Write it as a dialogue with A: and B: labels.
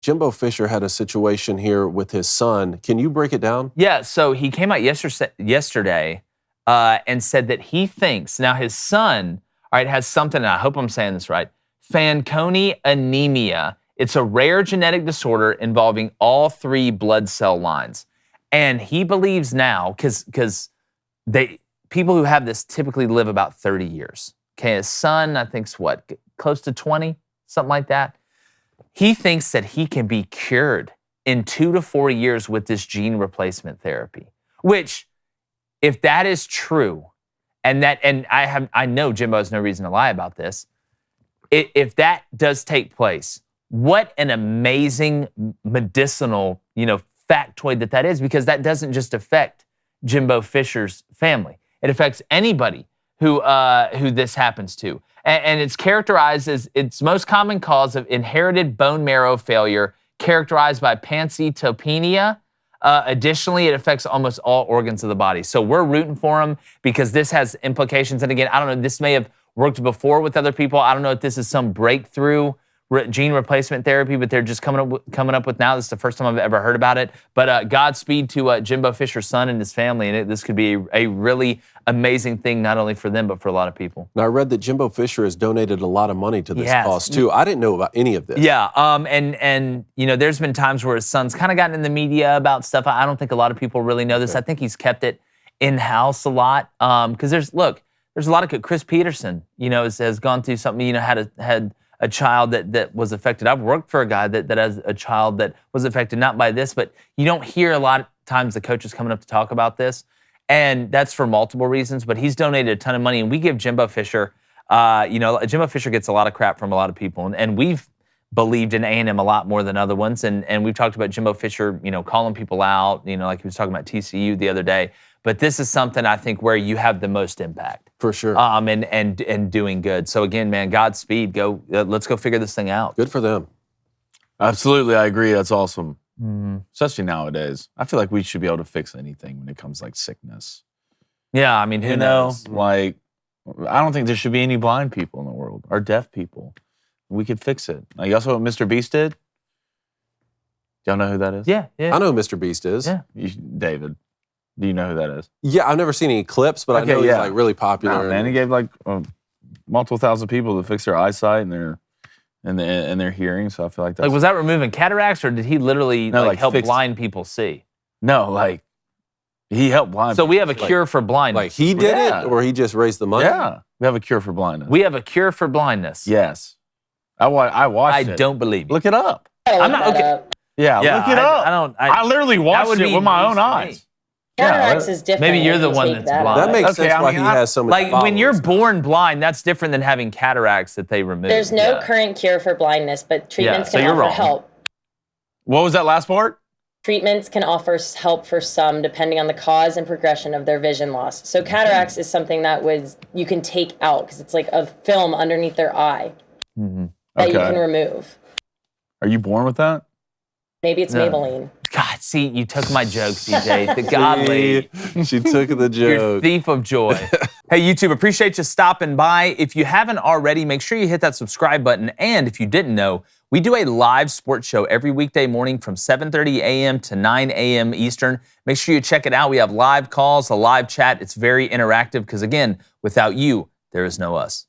A: Jimbo Fisher had a situation here with his son. Can you break it down?
B: Yeah, so he came out yesterday and said that he thinks, now his son, all right, has something, and I hope I'm saying this right, Fanconi Anemia. It's a rare genetic disorder involving all three blood cell lines. And he believes now, because people who have this typically live about 30 years. Okay, his son, I think, is what, close to 20, something like that. He thinks that he can be cured in 2 to 4 years with this gene replacement therapy, which, if that is true, and I know Jimbo has no reason to lie about this, if that does take place, what an amazing medicinal, factoid that is, because that doesn't just affect Jimbo Fisher's family. It affects anybody who this happens to. And it's characterized as its most common cause of inherited bone marrow failure, characterized by pancytopenia. Additionally, it affects almost all organs of the body. So we're rooting for him because this has implications. And again, I don't know, this may have worked before with other people. I don't know if this is some breakthrough gene replacement therapy, but they're just coming up with now. This is the first time I've ever heard about it. But Godspeed to Jimbo Fisher's son and his family. And this could be a really amazing thing, not only for them, but for a lot of people.
A: Now, I read that Jimbo Fisher has donated a lot of money to this cause, too. I didn't know about any of this.
B: Yeah, and there's been times where his son's kind of gotten in the media about stuff. I don't think a lot of people really know this. Okay. I think he's kept it in-house a lot. Because there's a lot of, Chris Peterson, has gone through something, had a child that was affected. I've worked for a guy that has a child that was affected, not by this, but you don't hear a lot of times the coaches coming up to talk about this. And that's for multiple reasons, but he's donated a ton of money. And we give Jimbo Fisher, Jimbo Fisher gets a lot of crap from a lot of people. And we've believed in A&M a lot more than other ones. And we've talked about Jimbo Fisher, calling people out, like he was talking about TCU the other day. But this is something I think where you have the most impact.
A: For sure.
B: And doing good. So again, man, Godspeed. Let's go figure this thing out.
A: Good for them.
C: Absolutely, I agree. That's awesome. Especially nowadays. I feel like we should be able to fix anything when it comes to, sickness.
B: Yeah, I mean, who knows?
C: I don't think there should be any blind people in the world or deaf people. We could fix it. You also what Mr. Beast did? Y'all know who that is?
B: Yeah.
A: I know who Mr. Beast is.
B: Yeah.
C: David. Do you know who that is?
A: Yeah, I've never seen any clips, but I know he's really popular.
C: Man, he gave multiple thousand people to fix their eyesight and their hearing. So I feel like that's
B: was that removing cataracts, or did he literally help blind people see?
C: No, he helped blind.
B: So we have a cure for blindness.
A: Like he did it, or he just raised the money?
C: Yeah, we have a cure for blindness.
B: We have a cure for blindness.
C: Yes, I watched it.
B: I don't believe you.
C: Look it up.
B: I'm not okay.
C: Yeah, look it up. I literally watched it with my own eyes.
D: Cataracts is different.
B: Maybe you're the one that's blind.
A: That makes sense why he has so many followers.
B: When you're born blind, that's different than having cataracts that they remove.
D: There's no current cure for blindness, but treatments can offer help.
C: What was that last part?
D: Treatments can offer help for some, depending on the cause and progression of their vision loss. So cataracts is something that you can take out, because it's like a film underneath their eye that you can remove.
C: Are you born with that?
D: Maybe it's Maybelline.
B: God, see, you took my joke, DJ. The godly.
A: She took the joke.
B: You're thief of joy. Hey, YouTube, appreciate you stopping by. If you haven't already, make sure you hit that subscribe button. And if you didn't know, we do a live sports show every weekday morning from 7:30 a.m. to 9 a.m. Eastern. Make sure you check it out. We have live calls, a live chat. It's very interactive because, again, without you, there is no us.